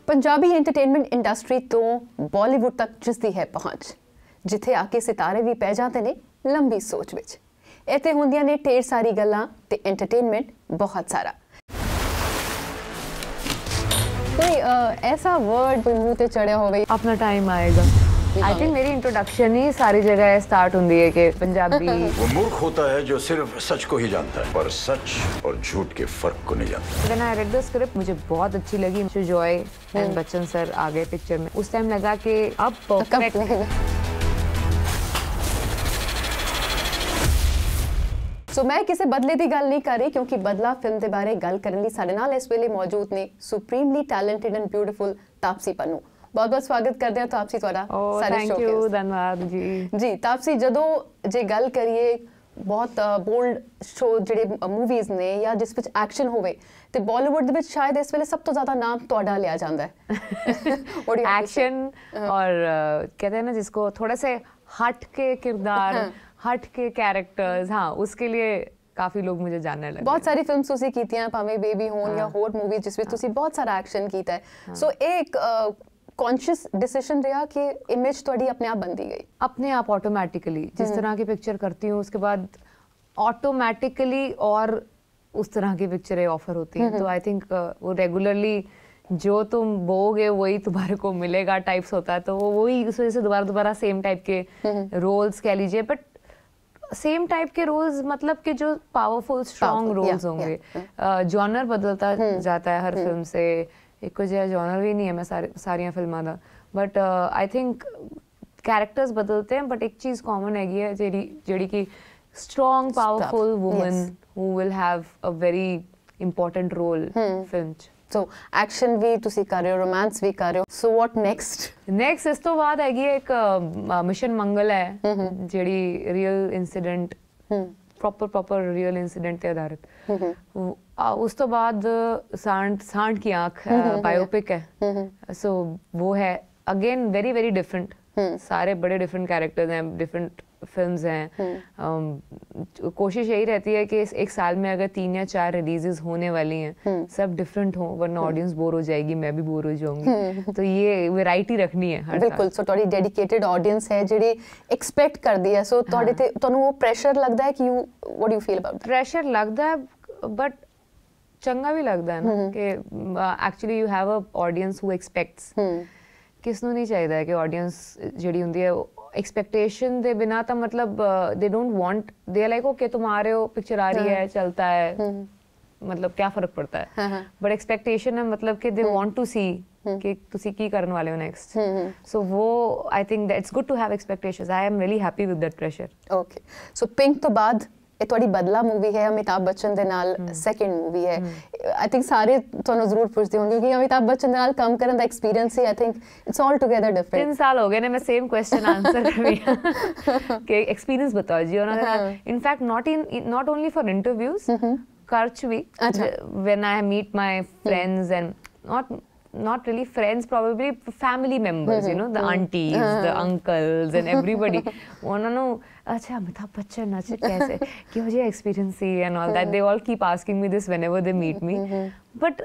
Punjabi entertainment industry ਤੋਂ ਬਾਲੀਵੁੱਡ ਤੱਕ ਜਿਸਦੀ ਹੈ ਪਹੁੰਚ, ਜਿੱਥੇ ਆ ਕੇ ਸਿਤਾਰੇ ਵੀ ਪੈ ਜਾਂਦੇ ਨੇ ਲੰਬੀ ਸੋਚ ਵਿੱਚ। ਇੱਥੇ ਹੁੰਦੀਆਂ ਨੇ ਢੇਰ ਸਾਰੀ ਗੱਲਾਂ ਤੇ ਐਂਟਰਟੇਨਮੈਂਟ ਬਹੁਤ ਸਾਰਾ। कोई ऐसा वर्ड कोई मुंह ते चढ़िया होवे अपना टाइम आएगा। आई थिंक मेरी इंट्रोडक्शन ही सारी जगह स्टार्ट होती है कि पंजाबी वो मूर्ख होता है जो सिर्फ सच को ही जानता है पर सच और झूठ के फर्क को नहीं जानता। When I read the script मुझे बहुत अच्छी लगी। जॉय एंड बच्चन सर आ गए पिक्चर में, उस टाइम लगा कि अब परफेक्ट। सो मैं किसी बदले की गल नहीं कर रही, क्योंकि बदला फिल्म के बारे गल करने लिए साडे नाल इस वेले मौजूद ने supremely talented and beautiful Taapsee Pannu. बहुत बहुत स्वागत करते हैं तापसी तुहाडा सारे शो थैंक यू, धन्यवाद जी। तापसी, जदों जे गल करिए बहुत बोल्ड शो जिहड़े मूवीज़ ने या जिस विच एक्शन होवे ते बॉलीवुड दे विच शायद इस वेले सब तो ज़्यादा नाम तुहाडा लिया जांदा है। एक्शन और कहते हैं ना जिसको थोड़े से हट के किरदार, हट के कैरेक्टर्स, हाँ उसके लिए काफ़ी लोग मुझे जानने लगे। बहुत सारी फिल्म्स तुसी कीतियां, भावें बेबी होन या होर मूवी जिस विच तुसी बहुत सारा एक्शन कीता है। सो एक कॉन्शियस डिसीजन रहा कि इमेज थोड़ी अपने आप बनती गई? अपने आप ऑटोमेटिकली जिस तरह की पिक्चर करती हूँ उसके बाद ऑटोमेटिकली और उस तरह की पिक्चरें ऑफर होती हैं। तो आई थिंक वो रेगुलरली जो तुम बोगे वही तुम्हारे को मिलेगा टाइप्स होता है। तो वो वही उस वजह से दोबारा सेम टाइप के रोल्स कह लीजिए, बट सेम टाइप के रोल्स मतलब कि जो पावरफुल स्ट्रॉन्ग रोल्स होंगे। जॉनर बदलता जाता है हर फिल्म से, एक जिहा जॉनर भी नहीं है मैं सारियां फिल्मां दा, बट आई थिंक कैरेक्टर्स बदलते हैं, बट एक चीज़ कॉमन हैगी है जेड़ी कि strong powerful woman who will have a very important role film च। सो एक्शन भी तुसी कर रहे हो, रोमांस भी कर रहे हो, सो व्हाट नेक्स्ट इस तो बाद हैगी एक मिशन मंगल है जेड़ी real incident proper real incident ते आधारित। उस तो बाद सांड की आँख बायोपिक है। सो वो है अगेन वेरी वेरी डिफरेंट, सारे बड़े डिफरेंट कैरेक्टर्स हैं, डिफरेंट फिल्म्स हैं। कोशिश यही रहती है कि एक साल में अगर 3 या 4 रिलीजेस होने वाली हैं सब डिफरेंट हो, वरना ऑडियंस बोर हो जाएगी, मैं भी बोर हो जाऊंगी। तो ये वैरायटी रखनी है हर बिल्कुल। सो थोड़ी डेडिकेटेड ऑडियंस है जिहड़ी एक्सपेक्ट करदी है। सो थोड़े ते तुहानू वो प्रेशर लगदा है कि you what do you feel about? Pressure लगदा है बट चंगा भी लगदा है ना कि actually you have a audience who expects. किसनू नहीं चाहिए कि ऑडियंस जिहड़ी हुंदी है एक्सपेक्टेशन दे बिना, तो मतलब they don't want, they are like okay तुम आ रहे हो, पिक्चर आ रही है, चलता है, मतलब क्या फर्क पड़ता है। बट एक्सपेक्टेशन है मतलब कि दे वांट टू सी कि तुसी की करने वाले हो नेक्स्ट। सो वो I think that's good to have expectations. I am really happy with that pressure. Okay. So pink तो बाद ਇਹ ਤੁਹਾਡੀ ਬਦਲਾ मूवी है, अमिताभ बच्चन ਦੇ ਨਾਲ ਸੈਕੰਡ मूवी है। आई थिंक सारे ਤੁਹਾਨੂੰ ਜ਼ਰੂਰ ਪੁੱਛਦੇ ਹੋਣਗੇ ਕਿ अमिताभ बच्चन ਦੇ ਨਾਲ ਕੰਮ ਕਰਨ ਦਾ ਐਕਸਪੀਰੀਅੰਸ ਹੀ I think it's all together different. 3 साल हो गए ने मैं सेम क्वेश्चन आंसर कर रही हूं कि एक्सपीरियंस बताओ जी। उन्होंने in fact not only for interviews खर्च भी, when I meet my friends and not really friends, probably family members, you know, the aunties, the uncles and everybody wanna know, acha Amitabh Bachchan acha kaise कि मुझे experience he and all that. They all keep asking me this whenever they meet me. But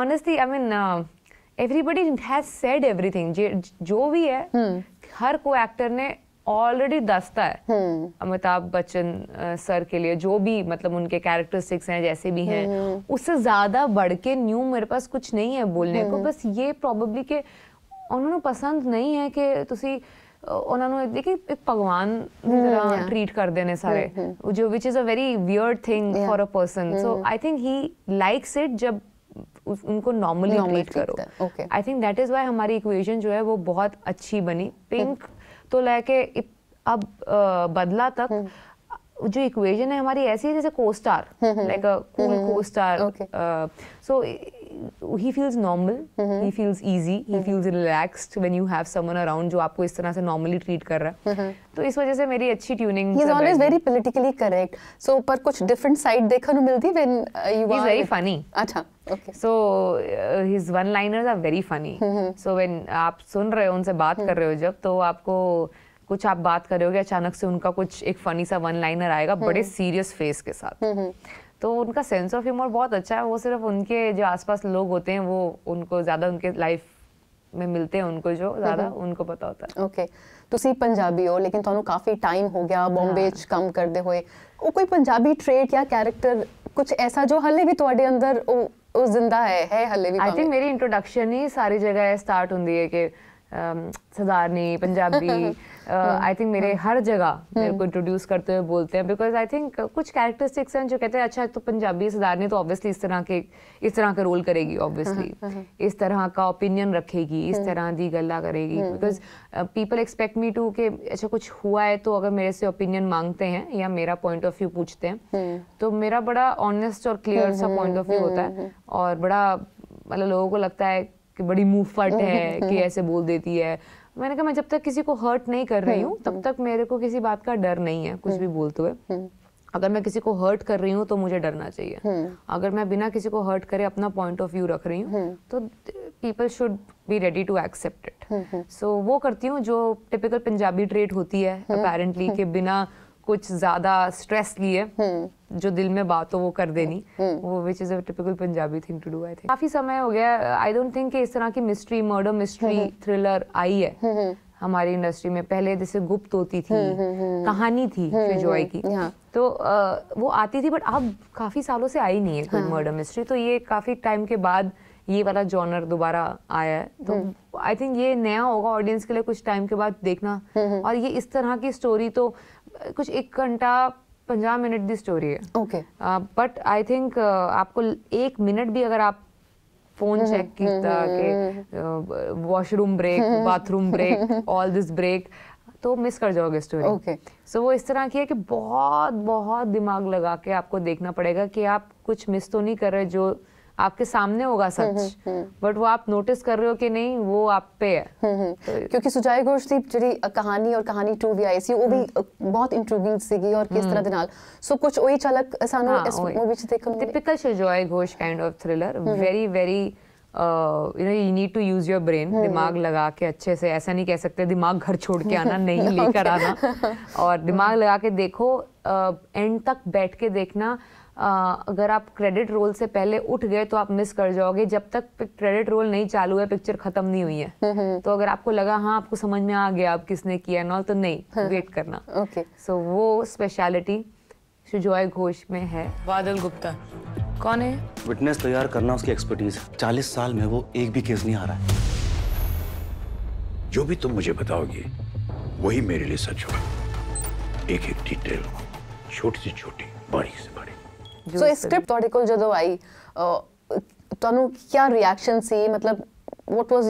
honestly, I mean, everybody has said everything. जो भी है हर को actor ने already दसता है Amitabh Bachchan sir के लिए, जो भी मतलब उनके कैरेक्टरिस्टिक्स हैं जैसे भी हैं, उससे ज़्यादा बढ़ के न्यू मेरे पास कुछ नहीं है बोलने को। बस ये प्रॉब्ली कि उन्होंने पसंद नहीं है कि तुसी उन्होंने देखिए एक भगवान की तरह ट्रीट कर देने सारे, जो which is a very weird thing for a person. So I think he likes it जब उनको नॉर्मली ट्रीट करो। आई थिंक दैट इज़ वाई हमारी इक्वेशन जो है वो बहुत अच्छी बनी। पिंक तो लेके अब बदला तक जो इक्वेशन है हमारी ऐसी है जैसे co-star, like a cool co-star. So he feels normal, he feels easy, he feels relaxed when you have someone around जो आपको इस तरह से नॉर्मली ट्रीट कर रहा है। तो इस वजह से मेरी अच्छी tuning. He is always very politically correct. So पर कुछ डिफरेंट साइड देखने को मिलती when you are very funny. अच्छा, okay. So his one liners are very funny. So when आप सुन रहे हो, उनसे बात कर रहे हो जब, तो आपको कुछ आप बात कर रहे हो कि अचानक से उनका कुछ एक फनी सा वन लाइनर आएगा बड़े सीरियस फेस के साथ। तो उनका सेंस ऑफ ह्यूमर बहुत अच्छा है। वो सिर्फ उनके जो आसपास लोग होते हैं वो उनको ज़्यादा उनके लाइफ में मिलते हैं उनको जो ज़्यादा उनको पता होता है। ओके, ਤੁਸੀਂ ਪੰਜਾਬੀ ਹੋ ਲੇਕਿਨ ਤੁਹਾਨੂੰ ਕਾਫੀ ਟਾਈਮ ਹੋ ਗਿਆ ਬੰਬੇ 'ਚ ਕੰਮ ਕਰਦੇ ਹੋਏ, ਉਹ ਕੋਈ ਪੰਜਾਬੀ ਟ੍ਰੇਟ ਜਾਂ ਕੈਰੈਕਟਰ ਕੁਝ ਐਸਾ ਜੋ ਹਲੇ ਵੀ ਤੁਹਾਡੇ ਅੰਦਰ ਉਹ ਜ਼ਿੰਦਾ ਹੈ ਹਲੇ ਵੀ? आई थिंक मेरी इंट्रोडक्शन ही सारी जगह स्टार्ट होती है कि सरदारनी पंजाबी आई थिंक मेरे हर जगह मेरे को इंट्रोड्यूस करते हुए बोलते हैं, बिकॉज आई थिंक कुछ कैरेक्टरिस्टिक्स हैं जो कहते हैं अच्छा तो पंजाबी सरदारनी तो ऑब्वियसली इस तरह का रोल करेगी, ऑब्वियसली इस तरह का ओपिनियन रखेगी, इस तरह दी गल्ला करेगी, because people expect me to कि अच्छा कुछ हुआ है तो अगर मेरे से ओपिनियन मांगते हैं या मेरा पॉइंट ऑफ व्यू पूछते हैं तो मेरा बड़ा ऑनेस्ट और क्लियर सा पॉइंट ऑफ व्यू होता है, और बड़ा मतलब लोगों को लगता है कि बड़ी मुंह फट है कि ऐसे बोल देती है। मैंने कहा मैं जब तक किसी को हर्ट नहीं कर रही हूँ तब तक मेरे को किसी बात का डर नहीं है कुछ भी बोलते हुए। अगर मैं किसी को हर्ट कर रही हूँ तो मुझे डरना चाहिए, अगर मैं बिना किसी को हर्ट करे अपना पॉइंट ऑफ व्यू रख रही हूँ तो people should be ready to accept it. So वो करती हूँ जो टिपिकल पंजाबी ट्रेट होती है अपेरेंटली, कि बिना कुछ ज्यादा स्ट्रेस लिए जो दिल में बात हो वो कर देनी, वो which is a typical Punjabi thing to do. I think काफी समय हो गया, आई डोंट थिंक कि इस तरह की मिस्ट्री, मर्डर मिस्ट्री, थ्रिलर आई है हमारी इंडस्ट्री में। पहले जैसे गुप्त होती थी, कहानी थी जॉय की, तो वो आती थी, बट अब काफी सालों से आई नहीं है कोई मर्डर मिस्ट्री, तो ये काफी टाइम के बाद ये वाला जॉनर दोबारा आया है, तो आई थिंक ये नया होगा ऑडियंस के लिए कुछ टाइम के बाद देखना। और ये इस तरह की स्टोरी तो कुछ 1 घंटा 50 मिनट की स्टोरी है, ओके, बट आई थिंक आपको 1 मिनट भी अगर आप फोन चेक किया कि washroom break, bathroom break, all this break, तो मिस कर जाओगे स्टोरी। ओके, सो वो इस तरह की है कि बहुत बहुत दिमाग लगा के आपको देखना पड़ेगा कि आप कुछ मिस तो नहीं कर रहे, जो आपके सामने होगा सच, बट वो आप नोटिस कर रहे हो कि नहीं, वो आप पे है। क्योंकि सुजाय घोष ਦੀ ਜਿਹੜੀ ਕਹਾਣੀ ਔਰ ਕਹਾਣੀ 2 ਵੀ ਆਈ ਸੀ ਉਹ ਵੀ ਬਹੁਤ ਇੰਟਰੀਗਿੰਗ ਸੀਗੀ ਔਰ ਕਿਸ ਤਰ੍ਹਾਂ ਦੇ ਨਾਲ, ਸੋ ਕੁਝ ਉਹੀ ਝਲਕ ਸਾਨੂੰ ਇਸ ਮੂਵੀ 'ਚ ਦੇਖਣ ਨੂੰ ਮਿਲੀ। Typical Sujoy Ghosh kind of thriller, very very you know you need to use your brain, दिमाग लगा के अच्छे से, ऐसा नहीं कह सकते दिमाग घर छोड़ के आना, नहीं लेकर आना, और दिमाग लगा के देखो, एंड तक बैठ के देखना। अगर आप क्रेडिट रोल से पहले उठ गए तो आप मिस कर जाओगे, जब तक क्रेडिट रोल नहीं चालू है पिक्चर खत्म नहीं हुई है। तो अगर आपको लगा हाँ आपको समझ में आ गया अब किसने किया नॉल, तो नहीं, वेट करना। ओके, सो वो स्पेशलिटी सुजॉय घोष में है। बादल गुप्ता कौन है? विटनेस तैयार करना उसकी एक्सपर्टीज, 40 साल में वो एक भी केस नहीं हारा है। जो भी तुम मुझे बताओगे वही मेरे लिए सच होगा, एक एक डिटेल, छोटी से छोटी, बारीक से बारीक। ਸੋ ਇਹ ਸਕ੍ਰਿਪਟ ਤੁਹਾਡੇ ਕੋਲ ਜਦੋਂ ਆਈ ਤੁਹਾਨੂੰ ਕੀ ਰਿਐਕਸ਼ਨ ਸੀ, मतलब what was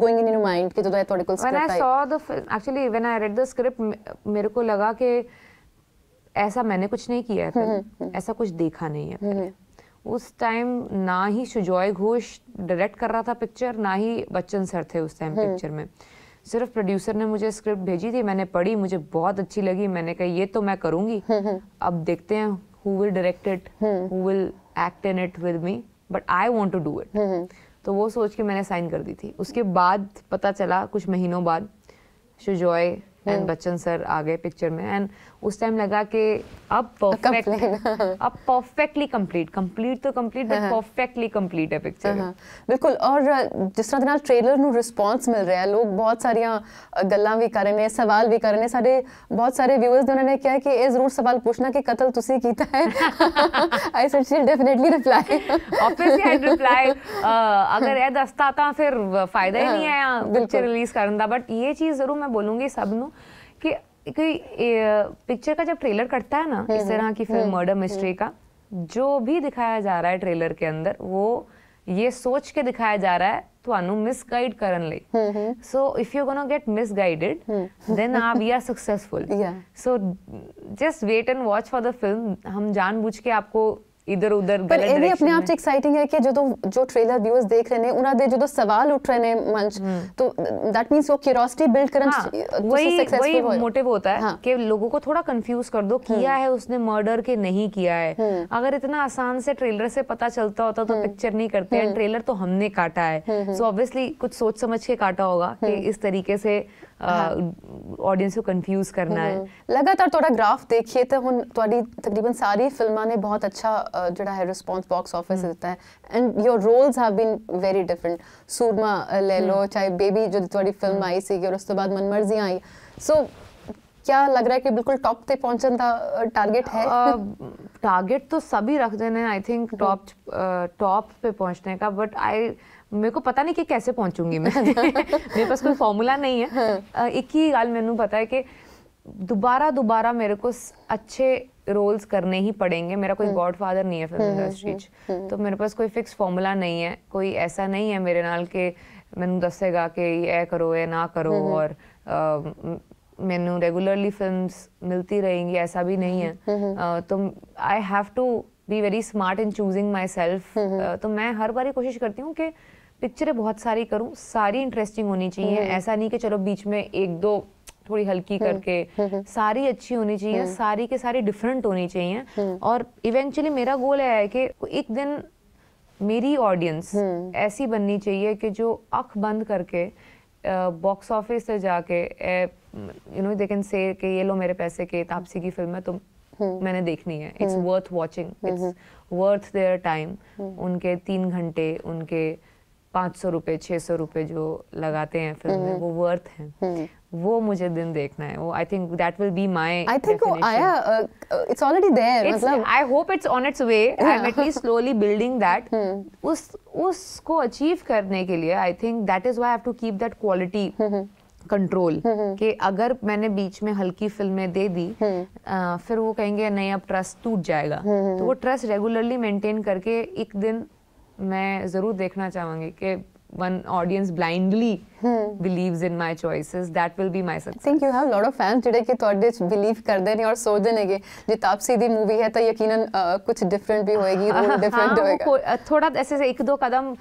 going in your mind कि ਜਦੋਂ ਤੁਹਾਡੇ ਕੋਲ when I script I? saw the film, actually when I read the script मेरे को लगा कि ऐसा मैंने कुछ नहीं किया है पहले, ऐसा कुछ देखा नहीं है पहले। उस टाइम ना ही सुजॉय घोष डायरेक्ट कर रहा था पिक्चर, ना ही बच्चन सर थे उस टाइम पिक्चर में, सिर्फ प्रोड्यूसर ने मुझे स्क्रिप्ट भेजी थी, मैंने पढ़ी, मुझे बहुत अच्छी लगी, मैंने कहा ये तो मैं करूँगी, अब देखते हैं who will direct it, who will act in it with me, but I want to do it. तो वो सोच के मैंने साइन कर दी थी। उसके बाद पता चला कुछ महीनों बाद सुजॉय एंड बच्चन सर आ गए पिक्चर में, एंड उस टाइम लगा कि अब परफेक्टली कंप्लीट तो कंप्लीट बट परफेक्टली कंप्लीट है पिक्चर। बिल्कुल, और जिस तरह ਦੇ ਨਾਲ ट्रेलर ਨੂੰ ਰਿਸਪੌਂਸ ਮਿਲ ਰਿਹਾ, ਲੋਕ ਬਹੁਤ ਸਾਰੀਆਂ ਗੱਲਾਂ ਵੀ ਕਰ ਰਹੇ ਨੇ, ਸਵਾਲ ਵੀ ਕਰ ਰਹੇ ਨੇ। ਸਾਡੇ ਬਹੁਤ ਸਾਰੇ ਵਿਊਅਰਸ ਨੇ, ਉਹਨਾਂ ਨੇ ਕਿਹਾ ਕਿ ਇਹ ਜ਼ਰੂਰ ਸਵਾਲ ਪੁੱਛਣਾ ਕਿ ਕਤਲ ਤੁਸੀਂ ਕੀਤਾ ਹੈ। आई said she'll definitely reply. Obviously I'd reply, अगर ਇਹ ਦੱਸਤਾ ਤਾਂ ਫਿਰ ਫਾਇਦਾ ਹੀ ਨਹੀਂ ਆਇਆ ਪਿਕਚਰ ਰਿਲੀਜ਼ ਕਰਨ ਦਾ। बट ये चीज़ ज़रूर मैं बोलूँगी सब ਨੂੰ कि कोई पिक्चर का जब ट्रेलर कटता है ना इस तरह की फिल्म मर्डर मिस्ट्री का, जो भी दिखाया जा रहा है ट्रेलर के अंदर वो ये सोच के दिखाया जा रहा है ਤੁਹਾਨੂੰ ਮਿਸਗਾਈਡ ਕਰਨ ਲਈ। So if you gonna get misguided then we are successful. So just wait and watch for the film. हम जानबूझ के आपको इधर उधर पर ਇਹ ਵੀ ਆਪਣੇ ਆਪ ਚ ਐਕਸਾਈਟਿੰਗ ਹੈ ਕਿ ਜਦੋਂ ਜੋ ट्रेलर व्यूअर्स देख रहे ਨੇ ਉਹਨਾਂ ਦੇ ਜਦੋਂ ਸਵਾਲ ਉੱਠ ਰਹੇ ਨੇ ਮਨ ਚ, तो दैट मींस वो क्यूरियोसिटी बिल्ड करना वही मोटिव होता है कि लोगों को थोड़ा कंफ्यूज कर दो, किया है उसने मर्डर के नहीं किया है। अगर इतना आसान से ट्रेलर से पता चलता होता तो पिक्चर नहीं करते हैं। ट्रेलर तो हमने काटा है, सो ऑब्वियसली कुछ सोच समझ के काटा होगा कि इस तरीके से ऑडियंस को कंफ्यूज करना है। लगातार ਤੁਹਾਡਾ ਗ੍ਰਾਫ ਦੇਖੀਏ ਤਾਂ ਹੁਣ ਤੁਹਾਡੀ ਤਕਰੀਬਨ ਸਾਰੀ ਫਿਲਮਾਂ ਨੇ ਬਹੁਤ ਅੱਛਾ ਜਿਹੜਾ ਹੈ ਰਿਸਪੌਂਸ ਬਾਕਸ ਆਫਿਸ ਦਿੱਤਾ ਹੈ and your roles have been very different Soorma ਲੈ ਲਓ ਚਾਹੇ ਬੇਬੀ ਜੋ ਤੁਹਾਡੀ ਫਿਲਮ ਆਈ ਸੀ ਔਰ ਉਸ ਤੋਂ ਬਾਅਦ ਮਨਮਰਜ਼ੀਆਂ ਆਈ ਸੋ क्या लग रहा है कि बिल्कुल टॉप पे पहुंचने का टारगेट है टारगेट तो सभी रखते हैं आई थिंक टॉप पे पहुंचने का बट मेरे को पता नहीं कि कैसे पहुंचूंगी मैं मेरे पास कोई फॉर्मूला नहीं है एक ही गल मैनू पता है कि दोबारा मेरे को अच्छे रोल्स करने ही पड़ेंगे मेरा कोई गॉडफादर नहीं है फिल्म इंडस्ट्री तो मेरे पास कोई फिक्स फॉर्मूला नहीं है कोई ऐसा नहीं है मेरे नाल के मैनू दसेगा कि ये करो ये ना करो और मैनू रेगुलरली फिल्म्स मिलती रहेंगी ऐसा भी नहीं है तो I have to be very smart in choosing myself तो मैं हर बार कोशिश करती हूँ कि पिक्चरें बहुत सारी करूँ सारी इंटरेस्टिंग होनी चाहिए ऐसा नहीं कि चलो बीच में एक दो थोड़ी हल्की करके सारी अच्छी होनी चाहिए सारी के सारी डिफरेंट होनी चाहिए और इवेंचुअली मेरा गोल है कि एक दिन मेरी ऑडियंस ऐसी बननी चाहिए कि जो आँख बंद करके बॉक्स ऑफिस से जाके you know they can say कि ये लो मेरे पैसे के तापसी की फिल्म है तो मैंने देखनी है it's worth watching it's worth their time उनके 3 घंटे उनके 500 रुपए 600 रुपए जो लगाते हैं फिल्म में वो वर्थ है वो मुझे दिन देखना है वो I think that will be my I think वो आया इट्स ऑलरेडी देयर मतलब I hope it's on its way I am at least slowly building that उसको अचीव करने के लिए I think that is why I have to keep that quality control कि अगर मैंने बीच में हल्की फिल्में दे दी फिर वो कहेंगे नहीं अब ट्रस्ट टूट जाएगा तो वो ट्रस्ट रेगुलरली मेंटेन करके एक दिन मैं जरूर देखना चाहूंगी कि one audience blindly believes in my choices that will be my success. I think you have a lot of fans ਜਿਹੜੇ ਕਿ ਤੁਹਾਡੇ ਚ believe ਕਰਦੇ ਨੇ ਔਰ ਸੋਚਦੇ ਨੇ ਕਿ ਜੇ ਤਾਪਸੀ ਦੀ मूवी है तो यकीनन कुछ different भी होएगी रोल different होएगा थोड़ा ऐसे एक दो कदम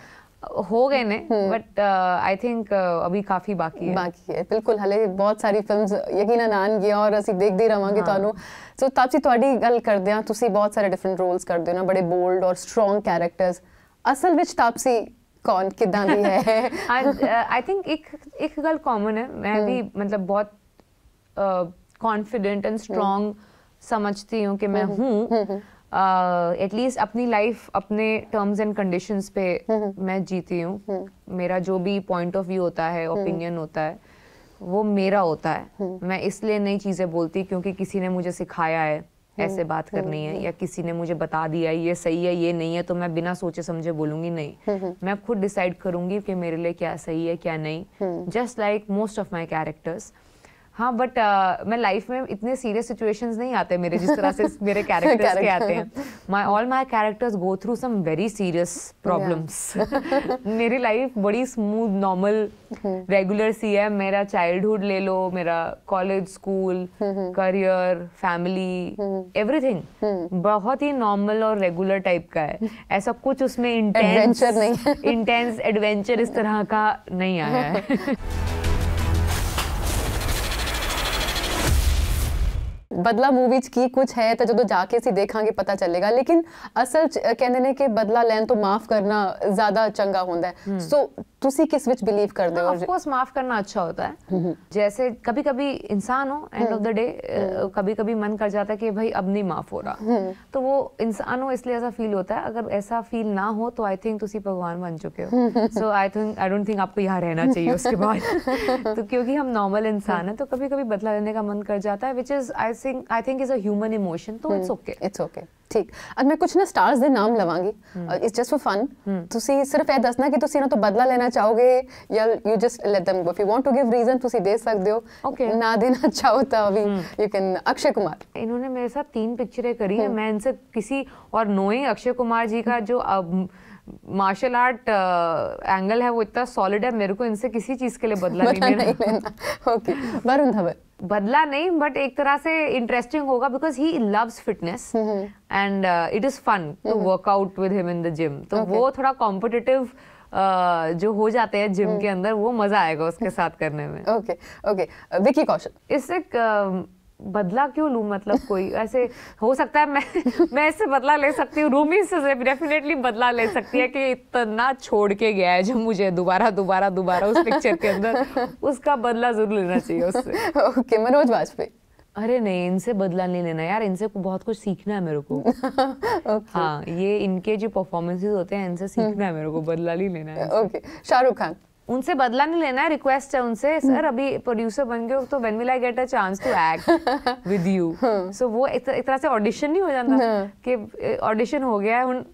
हो गए ने बट आई थिंक अभी काफी बाकी है बिल्कुल हले बहुत सारी फिल्म्स यकीनन आਣਗੀਆਂ और ਅਸੀਂ ਦੇਖਦੇ ਰਵਾਂਗੇ ਤੁਹਾਨੂੰ ਸੋ ਤਾਪਸੀ ਤੁਹਾਡੀ ਗੱਲ ਕਰਦੇ ਆ ਤੁਸੀਂ ਬਹੁਤ ਸਾਰੇ ਡਿਫਰੈਂਟ ਰੋਲਸ ਕਰਦੇ ਹੋ ਨਾ ਬੜੇ ਬੋਲਡ ਔਰ ਸਟਰੋਂਗ ਕੈਰੈਕਟਰਸ ਅਸਲ ਵਿੱਚ ਤਾਪਸੀ कौन किदां दी है आई थिंक एक गल कॉमन है मैं भी मतलब बहुत कॉन्फिडेंट एंड स्ट्रॉन्ग समझती हूँ कि मैं हूँ एटलीस्ट अपनी लाइफ अपने टर्म्स एंड कंडीशंस पे मैं जीती हूँ मेरा जो भी पॉइंट ऑफ व्यू होता है ओपिनियन होता है वो मेरा होता है मैं इसलिए नई चीज़ें बोलती क्योंकि किसी ने मुझे सिखाया है ऐसे बात करनी है या किसी ने मुझे बता दिया ये सही है ये नहीं है तो मैं बिना सोचे समझे बोलूंगी नहीं मैं खुद डिसाइड करूंगी कि मेरे लिए क्या सही है क्या नहीं just like most of my characters हाँ बट मैं लाइफ में इतने सीरियस सिचुएशंस नहीं आते मेरे जिस तरह से मेरे कैरेक्टर्स के आते हैं all my characters go through some very serious problems मेरी लाइफ बड़ी स्मूथ नॉर्मल रेगुलर सी है मेरा चाइल्डहुड ले लो मेरा college school career family everything बहुत ही नॉर्मल और रेगुलर टाइप का है ऐसा कुछ उसमें इंटेंस एडवेंचर इस तरह का नहीं आया है बदला मूवी च की कुछ है तो जो जाके असीं देखांगे पता चलेगा लेकिन असल कहंदे ने कि बदला लैन तो माफ करना ज्यादा चंगा होंदा है सो तुसी किस विच बिलीव करदे हो ऑफ कोर्स माफ करना अच्छा होता है जैसे कभी कभी इंसान हो एंड ऑफ द डे कभी कभी मन कर जाता है कि भाई अब नहीं माफ हो रहा तो वो इंसान हो इसलिए ऐसा फील होता है अगर ऐसा फील ना हो तो आई थिंक तुसी भगवान बन चुके हो सो आई डोंट थिंक आपको यहाँ रहना चाहिए उसके बाद तो क्योंकि हम नॉर्मल इंसान है तो कभी कभी बदला लेने का मन कर जाता है which is I think is a human emotion तो इट्स ओके ठीक अब मैं कुछ ना स्टार्स दे नाम लवांगी इट्स जस्ट फॉर फन ਤੁਸੀਂ ਸਿਰਫ ਇਹ ਦੱਸਣਾ ਕਿ ਤੁਸੀਂ ਇਹਨਾਂ ਤੋਂ ਬਦਲਾ ਲੈਣਾ ਚਾਹੋਗੇ ਜਾਂ you just let them go if you want to give reason ਤੁਸੀਂ ਦੇ ਸਕਦੇ हो ना देना चाहो तो अभी you can अक्षय कुमार इन्होंने मेरे साथ 3 पिक्चरें करी है मैं इनसे किसी और नोइंग अक्षय कुमार जी का जो मार्शल आर्ट एंगल है वो इतना सॉलिड है मेरे को इनसे किसी चीज के लिए बदला नहीं लेना ओके वरुण धवन बदला नहीं बट एक तरह से इंटरेस्टिंग होगा because he loves fitness and it is fun to work out with him in the gym तो वो थोड़ा कॉम्पिटिटिव जो हो जाते हैं जिम के अंदर वो मजा आएगा उसके साथ करने में ओके ओके विकी कौशल इससे बदला क्यों लूं मतलब कोई ऐसे हो सकता है मैं इससे बदला ले सकती हूँ रूमी से डेफिनेटली बदला ले सकती है कि इतना छोड़ के गया है जो मुझे दोबारा उस पिक्चर के अंदर उसका बदला जरूर लेना चाहिए उससे ओके मनोज वाजपेयी अरे नहीं, इनसे बदला नहीं लेना यार, इनसे बहुत कुछ सीखना है मेरे को। हाँ, ये इनके जो परफॉर्मेंसेस होते हैं इनसे सीखना है मेरे को, बदला नहीं लेना है। ओके, शाहरुख खान। उनसे बदला नहीं लेना है, रिक्वेस्ट है उनसे, सर अभी प्रोड्यूसर बन गए हो तो when will I get a chance to act with you. So वो एक तरह से ऑडिशन नहीं हो जाता कि ऑडिशन हो गया है,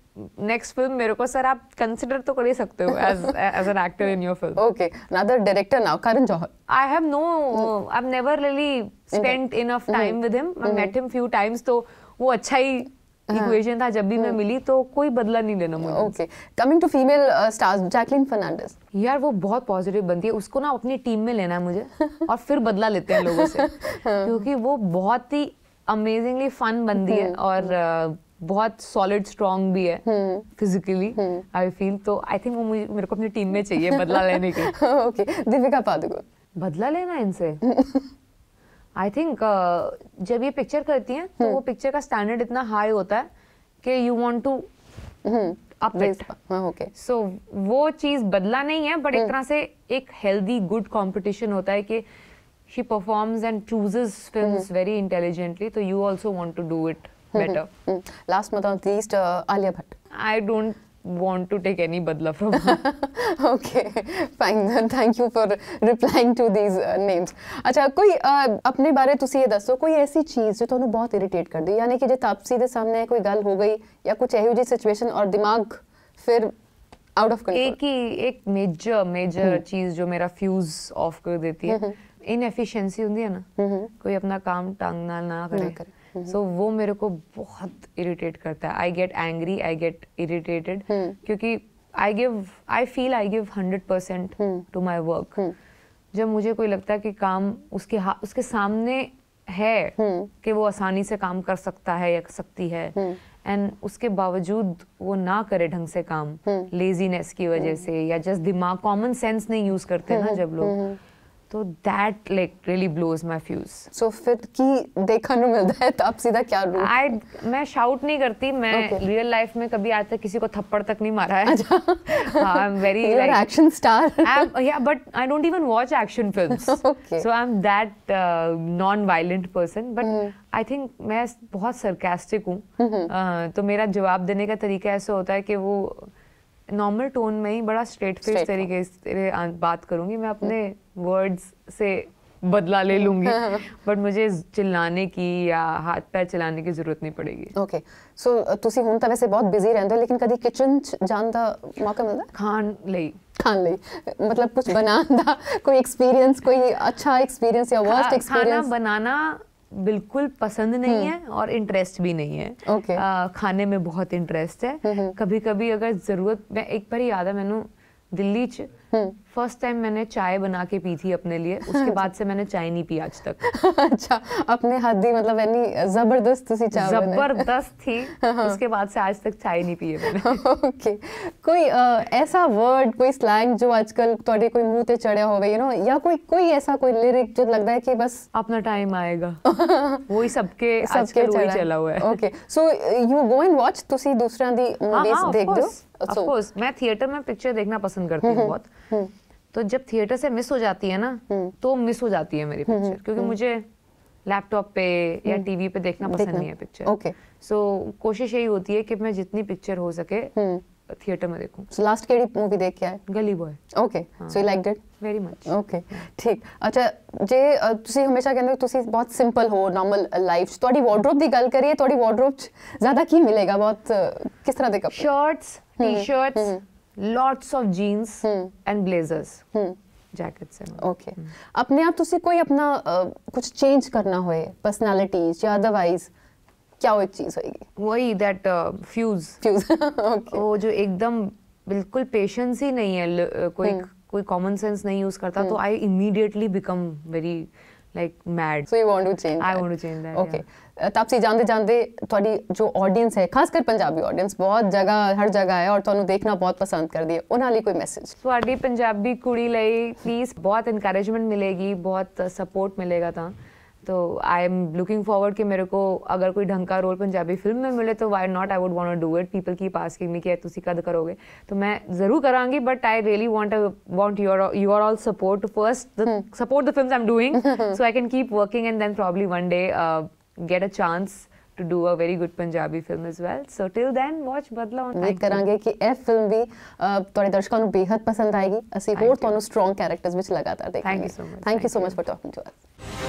नेक्स्ट फिल्म मेरे को सर आप कंसिडर तो कर ही सकते हो as an actor in your film. Okay, another director now, Karan Johar. I have I've never really spent enough time with him. I met him few times, तो वो अच्छा ही इक्वेशन था, जब भी मैं मिली तो कोई बदला नहीं लेना मुझे। Okay, coming to female stars, Jacqueline Fernandez. यार वो बहुत पॉजिटिव बनती है, उसको ना अपनी टीम में लेना है मुझे और फिर बदला लेते हैं लोगों से, क्योंकि वो बहुत ही अमेजिंगली फन बंदी है और बहुत सॉलिड स्ट्रॉन्ग भी है फिजिकली, आई फील। तो आई थिंक वो मेरे को अपनी टीम में चाहिए बदला लेने की। ओके, दीपिका पादुकोण। बदला लेना इनसे आई थिंक जब ये पिक्चर करती हैं तो वो पिक्चर का स्टैंडर्ड इतना हाई होता है कि you want to up it. Okay, so वो चीज बदला नहीं है, बट एक तरह से एक हेल्दी गुड कंपटीशन होता है कि she performs and chooses films very intelligently, तो you also want to do it better. Last but not least, Alia Bhatt. I don't want to take any badla from her. Okay, fine. Thank you for replying to these names. अच्छा, कोई अपने बारे ਤੁਸੀਂ ਇਹ ਦੱਸੋ, ਕੋਈ ਐਸੀ ਚੀਜ਼ ਜੋ ਤੁਹਾਨੂੰ ਬਹੁਤ ਇਰੀਟੇਟ ਕਰਦੀ, ਯਾਨੀ ਕਿ ਜੇ ਤਾਪਸੀ ਦੇ ਸਾਹਮਣੇ ਕੋਈ ਗੱਲ ਹੋ ਗਈ ਜਾਂ ਕੁਝ ਇਹੋ ਜਿਹੀ ਸਿਚੁਏਸ਼ਨ और दिमाग फिर आउट ऑफ कंट्रोल। एक मेजर चीज जो मेरा फ्यूज ऑफ कर देती है, इनएफिशिएंसी होती है ना, कोई अपना काम टांग ना करे। सो वो मेरे को बहुत इरिटेट करता है। I get angry, I get irritated, क्योंकि I feel I give 100% to my work. जब मुझे कोई लगता है कि काम उसके सामने है कि वो आसानी से काम कर सकता है या सकती है, एंड उसके बावजूद वो ना करे ढंग से काम, लेजीनेस की वजह से या जस्ट दिमाग कॉमन सेंस नहीं यूज करते ना जब लोग, तो that like really blows my fuse. So फिर की देखने को मिलता है तो आप सीधा क्या रूट? मैं शाउट नहीं करती, मैं रियल लाइफ में कभी आज तक किसी को थप्पड़ तक नहीं मारा है। I am very like action star. या but I don't even watch action films, so I am that non violent person, but I think मैं बहुत सरकास्टिक हूँ, तो मेरा जवाब देने का तरीका ऐसा होता है कि वो नॉर्मल टोन में ही बड़ा स्ट्रेट फेस तरीके से बात करूंगी, मैं अपने वर्ड्स से बदला ले लूंगी, बट मुझे चिल्लाने की या हाथ पैर चलाने की जरूरत नहीं पड़ेगी। ओके, सो ਤੁਸੀਂ ਹੁਣ ਤਾਂ ਵੈਸੇ ਬਹੁਤ ਬਿਜ਼ੀ ਰਹਿੰਦੇ ਹੋ, लेकिन कभी किचन जान ਦਾ मौका मिलता? खान ਲਈ मतलब कुछ बनाने ਦਾ कोई एक्सपीरियंस, कोई अच्छा एक्सपीरियंस या वर्स्ट एक्सपीरियंस? खाना बनाना बिल्कुल पसंद नहीं है और इंटरेस्ट भी नहीं है। Okay. खाने में बहुत इंटरेस्ट है। कभी कभी अगर जरूरत, मैं एक बार याद है मैंने दिल्ली च फर्स्ट टाइम मैंने चाय बना के पी थी अपने लिए, उसके बाद से मैंने चाय नहीं पी आज तक। अच्छा, अपने हाथ दी मतलब यानी जबरदस्त तुसी चाय बनाई? जबरदस्त थी, उसके बाद से आज तक चाय नहीं पी है मैंने। ओके, कोई ऐसा वर्ड, कोई स्लैंग जो आजकल ਤੁਹਾਡੇ ਕੋਈ ਮੂੰਹ ਤੇ ਚੜਿਆ ਹੋਵੇ, यू नो, या कोई ऐसा कोई लिरिक जो लगता है कि बस अपना टाइम आएगा, वही सबके आजकल वही चला हुआ है। Okay, so you go and watch, तुसी दूसरों दी मूवीज देखते हो? ऑफ कोर्स, मैं थिएटर में पिक्चर देखना पसंद करती हूँ बहुत, तो जब थिएटर से मिस हो जाती है ना तो मिस हो जाती है मेरी पिक्चर, क्योंकि मुझे लैपटॉप पे या टीवी पे देखना पसंद नहीं है पिक्चर। ओके, सो कोशिश यही होती है कि मैं जितनी पिक्चर हो सके थिएटर में देखूं। सो लास्ट केड़ी मूवी देख के आए? गली boy. Okay, so you liked it very much. Okay, ठीक। अच्छा, जे ਤੁਸੀਂ ਹਮੇਸ਼ਾ ਕਹਿੰਦੇ ਹੋ ਤੁਸੀਂ ਬਹੁਤ ਸਿੰਪਲ ਹੋ ਨੋਰਮਲ ਲਾਈਫ 'ਚ, ਤੁਹਾਡੀ ਵਾਰਡਰੋਬ ਦੀ ਗੱਲ ਕਰੀਏ, ਤੁਹਾਡੀ ਵਾਰਡਰੋਬ 'ਚ ਜ਼ਿਆਦਾ ਕੀ ਮਿਲੇਗਾ? ਬਹੁਤ ਕਿਸ ਤਰ੍ਹਾਂ ਦੇ ਕੱਪੜੇ? Shirts, T-shirts, lots of jeans and blazers, jackets and all. Okay, अपने आप ਤੁਸੀਂ ਕੋਈ ਆਪਣਾ ਕੁਝ ਚੇਂਜ ਕਰਨਾ ਹੋਏ पर्सनालिटी ਜਾਂ अदरवाइज, क्या वो एक चीज होगी? वही दैट फ्यूज। ओके, वो जो एकदम बिल्कुल पेशेंस ही नहीं है, कोई कॉमन सेंस नहीं यूज करता, तो I immediately become very like mad. So you want to change? I want to change that. Okay, Taapsee ਜਾਂਦੇ ਜਾਂਦੇ ਤੁਹਾਡੀ ਜੋ ਆਡੀਅנס ਹੈ, ਖਾਸ ਕਰ ਪੰਜਾਬੀ ਆਡੀਅנס ਬਹੁਤ ਜਗ੍ਹਾ ਹਰ ਜਗ੍ਹਾ ਹੈ ਔਰ ਤੁਹਾਨੂੰ ਦੇਖਣਾ ਬਹੁਤ ਪਸੰਦ ਕਰਦੀ ਹੈ, ਉਹਨਾਂ ਲਈ ਕੋਈ ਮੈਸੇਜ? ਤੁਹਾਡੀ ਪੰਜਾਬੀ ਕੁੜੀ ਲਈ ਪਲੀਜ਼ ਬਹੁਤ ਇਨਕਰੇਜਮੈਂਟ ਮਿਲੇਗੀ, ਬਹੁਤ ਸਪੋਰਟ ਮਿਲੇਗਾ ਤਾਂ तो आई एम लुकिंग फॉरवर्ड कि मेरे को अगर कोई ढंग का रोल पंजाबी फिल्म में मिले तो why not, I would want to do it. People keep asking me कि तुसी कद करोगे, तो मैं ज़रूर करांगी. But I really want your all support to first support the films I am doing, so I can keep working and then probably one day get a chance to do a very good Punjabi film as well. So till then, watch Badla on. ਉਮੀਦ ਕਰਾਂਗੇ ਕਿ ਇਹ film ਵੀ ਤੁਹਾਡੇ ਦਰਸ਼ਕਾਂ ਨੂੰ ਬੇहद ਪਸੰਦ ਆਏਗੀ. ਅਸੀਂ ਹੋਰ ਤੁਹਾਨੂੰ ਸਟਰੋਂਗ ਕੈਰੈਕਟਰਸ ਵਿੱਚ ਲਗਾਤਾਰ ਦੇਖਾਂਗੇ. Thank you so much. Thank you so much for talking to us.